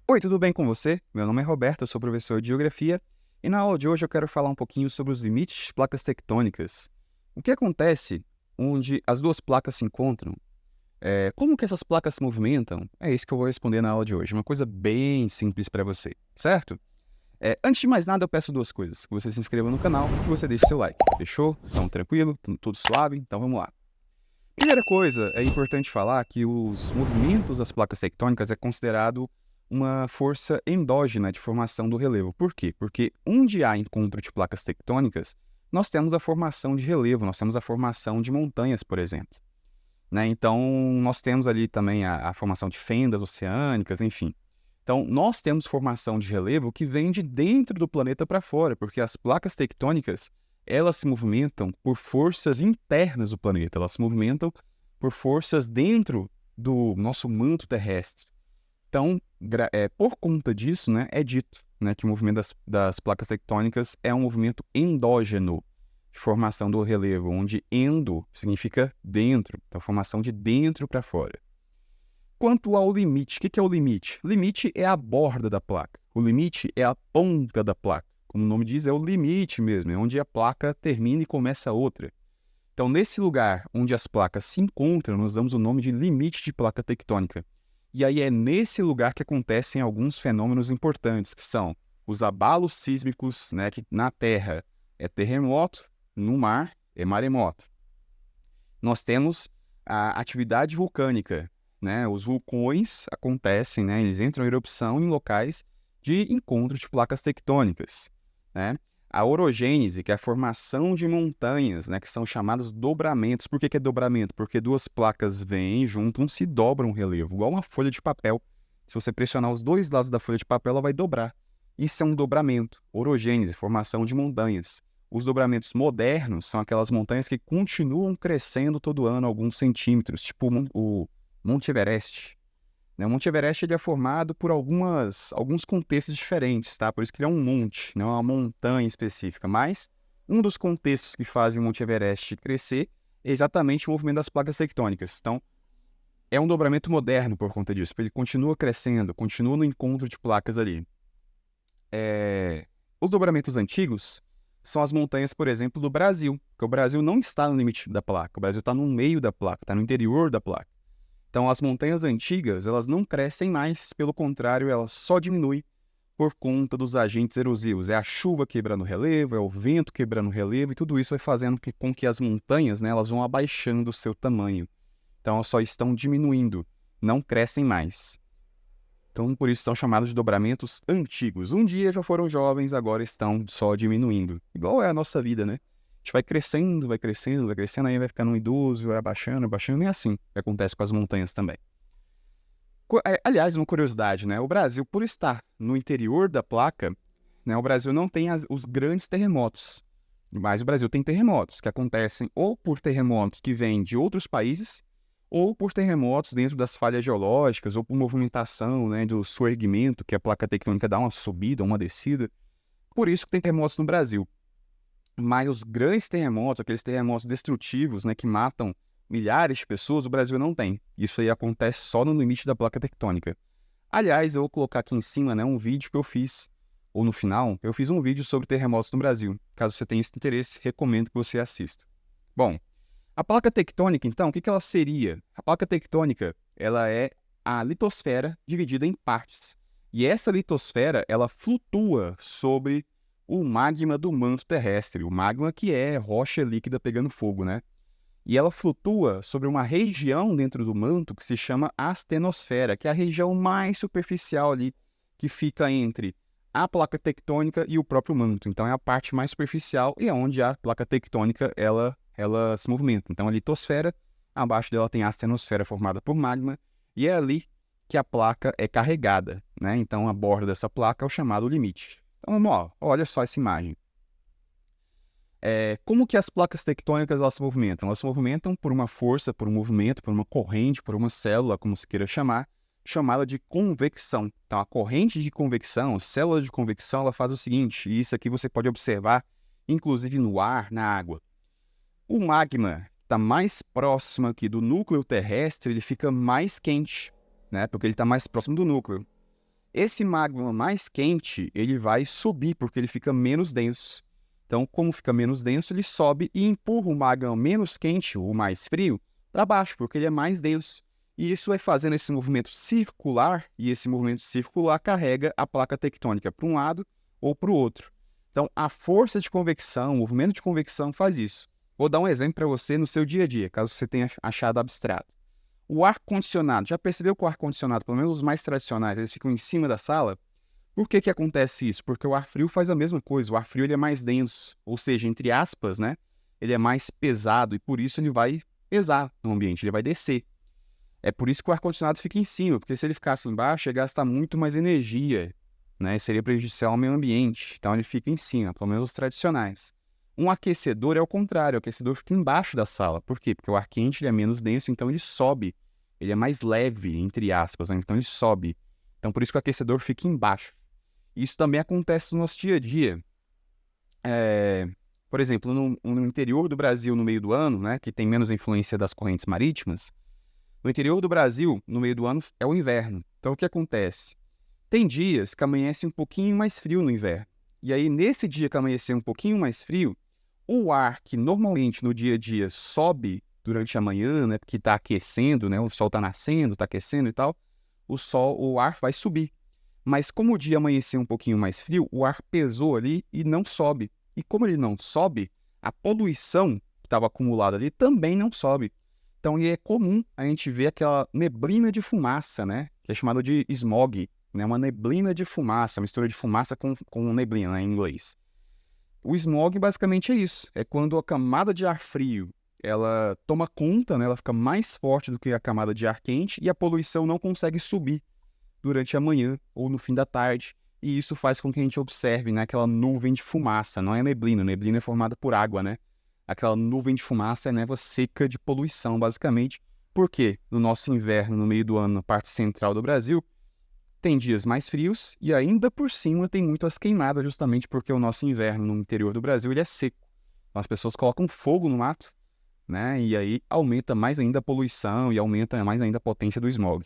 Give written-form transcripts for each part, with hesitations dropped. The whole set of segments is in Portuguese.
Oi, tudo bem com você? Meu nome é Roberto, eu sou professor de Geografia e na aula de hoje eu quero falar um pouquinho sobre os limites de placas tectônicas. O que acontece onde as duas placas se encontram? Como que essas placas se movimentam? É isso que eu vou responder na aula de hoje, uma coisa bem simples para você, certo? Antes de mais nada, eu peço duas coisas: que você se inscreva no canal e que você deixe seu like, fechou? Então, tranquilo? Tudo suave? Então, vamos lá. Primeira coisa, é importante falar que os movimentos das placas tectônicas é considerado uma força endógena de formação do relevo. Por quê? Porque onde há encontro de placas tectônicas, nós temos a formação de relevo, nós temos a formação de montanhas, por exemplo. Né? Então, nós temos ali também a formação de fendas oceânicas, enfim. Então, nós temos formação de relevo que vem de dentro do planeta para fora, porque as placas tectônicas, elas se movimentam por forças internas do planeta, elas se movimentam por forças dentro do nosso manto terrestre. Então, por conta disso, né, é dito, né, que o movimento das placas tectônicas é um movimento endógeno de formação do relevo, onde endo significa dentro, então formação de dentro para fora. Quanto ao limite, o que é o limite? Limite é a borda da placa, o limite é a ponta da placa. Como o nome diz, é o limite mesmo, é onde a placa termina e começa a outra. Então, nesse lugar onde as placas se encontram, nós damos o nome de limite de placa tectônica. E aí é nesse lugar que acontecem alguns fenômenos importantes, que são os abalos sísmicos, né, que na Terra é terremoto, no mar é maremoto. Nós temos a atividade vulcânica, né? Os vulcões acontecem, né? Eles entram em erupção em locais de encontro de placas tectônicas, né? A orogênese, que é a formação de montanhas, né? Que são chamados dobramentos. Por que é dobramento? Porque duas placas vêm, juntam-se e dobram o relevo, igual uma folha de papel. Se você pressionar os dois lados da folha de papel, ela vai dobrar. Isso é um dobramento. Orogênese, formação de montanhas. Os dobramentos modernos são aquelas montanhas que continuam crescendo todo ano alguns centímetros, tipo o Monte Everest. Né? O Monte Everest ele é formado por alguns contextos diferentes, tá? Por isso que ele é um monte, não é uma montanha específica. Mas um dos contextos que fazem o Monte Everest crescer é exatamente o movimento das placas tectônicas. Então, é um dobramento moderno por conta disso. Ele continua crescendo, continua no encontro de placas ali. Os dobramentos antigos são as montanhas, por exemplo, do Brasil, porque o Brasil não está no limite da placa, o Brasil está no meio da placa, está no interior da placa. Então, as montanhas antigas, elas não crescem mais, pelo contrário, elas só diminuem por conta dos agentes erosivos. É a chuva quebrando o relevo, é o vento quebrando o relevo, e tudo isso vai fazendo com que as montanhas, né, elas vão abaixando o seu tamanho. Então, elas só estão diminuindo, não crescem mais. Então, por isso são chamados de dobramentos antigos. Um dia já foram jovens, agora estão só diminuindo. Igual é a nossa vida, né? A gente vai crescendo, vai crescendo, vai crescendo, aí vai ficando um idoso, vai abaixando, abaixando, e é assim que acontece com as montanhas também. Aliás, uma curiosidade, né? O Brasil, por estar no interior da placa, né, o Brasil não tem os grandes terremotos. Mas o Brasil tem terremotos que acontecem ou por terremotos que vêm de outros países, ou por terremotos dentro das falhas geológicas, ou por movimentação, né, do soerguimento, que a placa tectônica dá uma subida, uma descida. Por isso que tem terremotos no Brasil. Mas os grandes terremotos, aqueles terremotos destrutivos, né, que matam milhares de pessoas, o Brasil não tem. Isso aí acontece só no limite da placa tectônica. Aliás, eu vou colocar aqui em cima, né, um vídeo que eu fiz, ou no final, eu fiz um vídeo sobre terremotos no Brasil. Caso você tenha esse interesse, recomendo que você assista. Bom, a placa tectônica, então, o que ela seria? A placa tectônica, ela é a litosfera dividida em partes. E essa litosfera, ela flutua sobre o magma do manto terrestre. O magma que é rocha líquida pegando fogo, né? E ela flutua sobre uma região dentro do manto que se chama astenosfera, que é a região mais superficial ali, que fica entre a placa tectônica e o próprio manto. Então é a parte mais superficial e é onde a placa tectônica ela se movimenta. Então a litosfera, abaixo dela tem a astenosfera formada por magma, e é ali que a placa é carregada, né? Então a borda dessa placa é o chamado limite. Então, ó, olha só essa imagem. Como que as placas tectônicas elas se movimentam? Elas se movimentam por uma força, por um movimento, por uma corrente, por uma célula, como se queira chamar, chamada de convecção. Então, a corrente de convecção, a célula de convecção, ela faz o seguinte, e isso aqui você pode observar, inclusive no ar, na água. O magma está mais próximo aqui do núcleo terrestre, ele fica mais quente, né? Porque ele está mais próximo do núcleo. Esse magma mais quente, ele vai subir, porque ele fica menos denso. Então, como fica menos denso, ele sobe e empurra o magma menos quente, o mais frio, para baixo, porque ele é mais denso. E isso vai fazendo esse movimento circular, e esse movimento circular carrega a placa tectônica para um lado ou para o outro. Então, a força de convecção, o movimento de convecção faz isso. Vou dar um exemplo para você no seu dia a dia, caso você tenha achado abstrato. O ar-condicionado, já percebeu que o ar-condicionado, pelo menos os mais tradicionais, eles ficam em cima da sala? Por que que acontece isso? Porque o ar frio faz a mesma coisa, o ar frio ele é mais denso, ou seja, entre aspas, né? Ele é mais pesado e por isso ele vai pesar no ambiente, ele vai descer. É por isso que o ar-condicionado fica em cima, porque se ele ficasse embaixo, ia gastar muito mais energia, né? Seria prejudicial ao meio ambiente, então ele fica em cima, pelo menos os tradicionais. Um aquecedor é o contrário, o aquecedor fica embaixo da sala. Por quê? Porque o ar quente ele é menos denso, então ele sobe. Ele é mais leve, entre aspas, né? Então ele sobe. Então por isso que o aquecedor fica embaixo. Isso também acontece no nosso dia a dia. Por exemplo, no interior do Brasil, no meio do ano, né, que tem menos influência das correntes marítimas, no interior do Brasil, no meio do ano, é o inverno. Então o que acontece? Tem dias que amanhece um pouquinho mais frio no inverno. E aí, nesse dia que amanhecer um pouquinho mais frio, o ar que normalmente no dia a dia sobe durante a manhã, né, porque está aquecendo, né, o sol está nascendo, está aquecendo e tal, o ar vai subir. Mas como o dia amanheceu um pouquinho mais frio, o ar pesou ali e não sobe. E como ele não sobe, a poluição que estava acumulada ali também não sobe. Então, é comum a gente ver aquela neblina de fumaça, né, que é chamada de smog, né, uma neblina de fumaça, mistura de fumaça com neblina, né, em inglês. O smog basicamente é isso, é quando a camada de ar frio ela toma conta, né, ela fica mais forte do que a camada de ar quente e a poluição não consegue subir durante a manhã ou no fim da tarde. E isso faz com que a gente observe, né, aquela nuvem de fumaça. Não é neblina, neblina é formada por água, né? Aquela nuvem de fumaça é névoa seca de poluição, basicamente. Porque no nosso inverno, no meio do ano, na parte central do Brasil, tem dias mais frios e ainda por cima tem muitas queimadas, justamente porque o nosso inverno no interior do Brasil ele é seco. Então, as pessoas colocam fogo no mato, né? E aí aumenta mais ainda a poluição e aumenta mais ainda a potência do smog.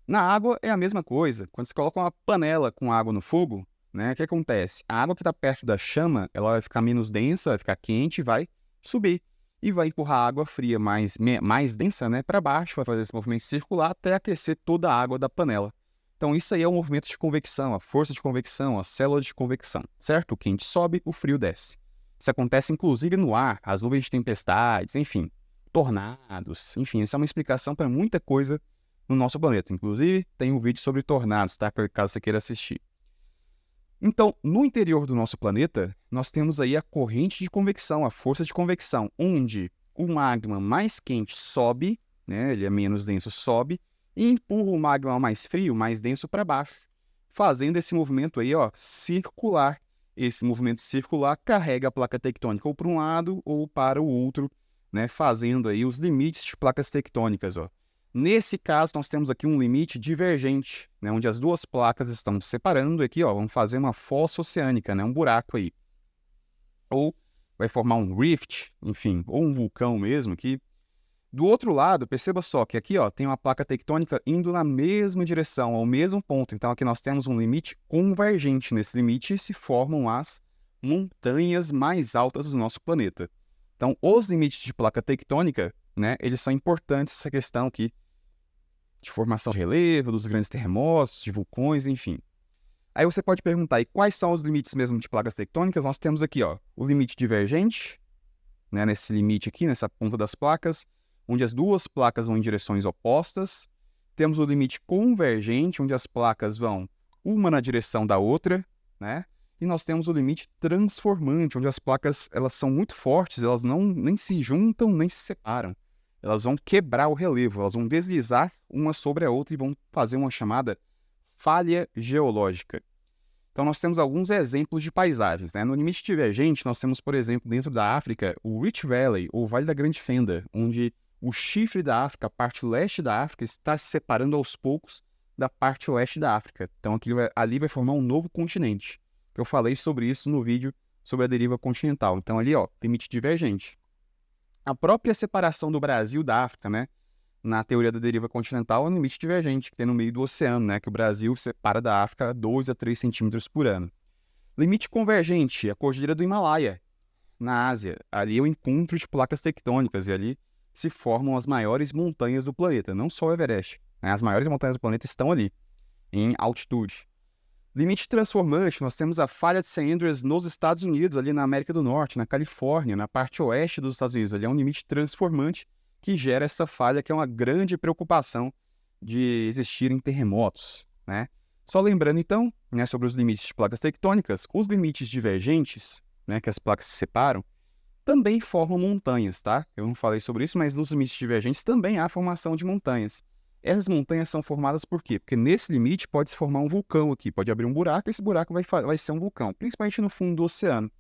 Na água é a mesma coisa. Quando você coloca uma panela com água no fogo, né, o que acontece? A água que está perto da chama, ela vai ficar menos densa, vai ficar quente e vai subir. E vai empurrar a água fria mais densa, né, para baixo, vai fazer esse movimento circular até aquecer toda a água da panela. Então isso aí é o movimento de convecção, a força de convecção, a célula de convecção, certo? O quente sobe, o frio desce. Isso acontece inclusive no ar, as nuvens de tempestades, enfim, tornados, enfim, essa é uma explicação para muita coisa no nosso planeta. Inclusive, tem um vídeo sobre tornados, tá? Caso você queira assistir. Então, no interior do nosso planeta, nós temos aí a corrente de convecção, a força de convecção, onde o magma mais quente sobe, né? Ele é menos denso, sobe, e empurra o magma mais frio, mais denso para baixo, fazendo esse movimento aí, ó, circular. Esse movimento circular carrega a placa tectônica ou para um lado ou para o outro, né? Fazendo aí os limites de placas tectônicas, ó. Nesse caso, nós temos aqui um limite divergente, né, onde as duas placas estão se separando. Aqui, ó, vamos fazer uma fossa oceânica, né, um buraco aí. Ou vai formar um rift, enfim, ou um vulcão mesmo aqui. Do outro lado, perceba só que aqui, ó, tem uma placa tectônica indo na mesma direção, ao mesmo ponto. Então aqui nós temos um limite convergente. Nesse limite se formam as montanhas mais altas do nosso planeta. Então, os limites de placa tectônica, né, eles são importantes essa questão aqui de formação de relevo, dos grandes terremotos, de vulcões, enfim. Aí você pode perguntar, e quais são os limites mesmo de placas tectônicas? Nós temos aqui, ó, o limite divergente, né, nesse limite aqui, nessa ponta das placas, onde as duas placas vão em direções opostas. Temos o limite convergente, onde as placas vão uma na direção da outra, né? E nós temos o limite transformante, onde as placas elas são muito fortes, elas nem se juntam, nem se separam. Elas vão quebrar o relevo, elas vão deslizar uma sobre a outra e vão fazer uma chamada falha geológica. Então, nós temos alguns exemplos de paisagens, né? No limite divergente, nós temos, por exemplo, dentro da África, o Rift Valley, ou Vale da Grande Fenda, onde o chifre da África, a parte leste da África, está se separando aos poucos da parte oeste da África. Então, ali vai formar um novo continente. Eu falei sobre isso no vídeo sobre a deriva continental. Então, ali, ó, limite divergente. A própria separação do Brasil da África, né? na teoria da deriva continental, é um limite divergente, que tem no meio do oceano, né? Que o Brasil separa da África 2 a 3 centímetros por ano. Limite convergente, a cordilheira do Himalaia, na Ásia. Ali é o encontro de placas tectônicas e ali se formam as maiores montanhas do planeta, não só o Everest, né? As maiores montanhas do planeta estão ali, em altitude. Limite transformante, nós temos a falha de St. Andrews nos Estados Unidos, ali na América do Norte, na Califórnia, na parte oeste dos Estados Unidos. Ali é um limite transformante que gera essa falha, que é uma grande preocupação de existirem terremotos, né? Só lembrando, então, né, sobre os limites de placas tectônicas, os limites divergentes, né, que as placas se separam, também formam montanhas, tá? Eu não falei sobre isso, mas nos limites divergentes também há formação de montanhas. Essas montanhas são formadas por quê? Porque nesse limite pode se formar um vulcão aqui, pode abrir um buraco e esse buraco vai ser um vulcão, principalmente no fundo do oceano.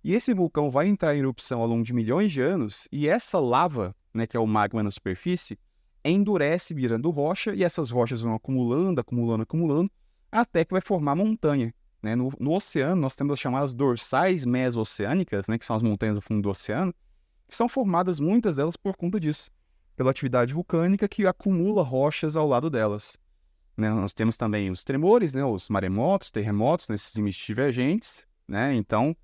E esse vulcão vai entrar em erupção ao longo de milhões de anos e essa lava, né, que é o magma na superfície, endurece virando rocha e essas rochas vão acumulando, acumulando, acumulando, até que vai formar montanha. Né? No oceano, nós temos as chamadas dorsais meso-oceânicas, né, que são as montanhas do fundo do oceano, que são formadas, muitas delas, por conta disso, pela atividade vulcânica que acumula rochas ao lado delas. Né? Nós temos também os tremores, né, os maremotos, terremotos, nesses limites divergentes. Né? Então,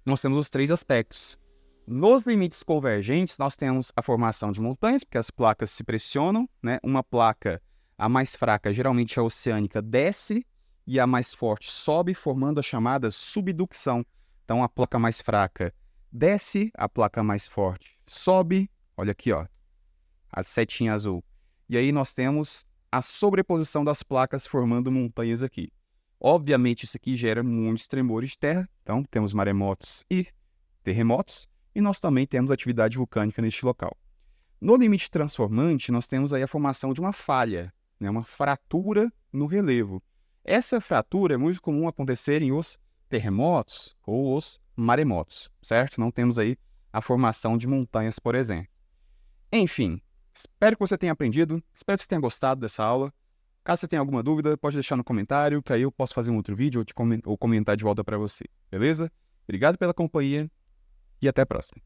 nós temos os três aspectos. Nos limites convergentes, nós temos a formação de montanhas, porque as placas se pressionam. Né? Uma placa, a mais fraca, geralmente a oceânica, desce e a mais forte sobe, formando a chamada subducção. Então, a placa mais fraca desce, a placa mais forte sobe. Olha aqui, ó, a setinha azul. E aí nós temos a sobreposição das placas formando montanhas aqui. Obviamente, isso aqui gera muitos tremores de terra. Então, temos maremotos e terremotos. E nós também temos atividade vulcânica neste local. No limite transformante, nós temos aí a formação de uma falha, né, uma fratura no relevo. Essa fratura é muito comum acontecer em os terremotos ou os maremotos, certo? Não temos aí a formação de montanhas, por exemplo. Enfim, espero que você tenha aprendido, espero que você tenha gostado dessa aula. Caso você tenha alguma dúvida, pode deixar no comentário, que aí eu posso fazer um outro vídeo ou comentar de volta para você, beleza? Obrigado pela companhia e até a próxima.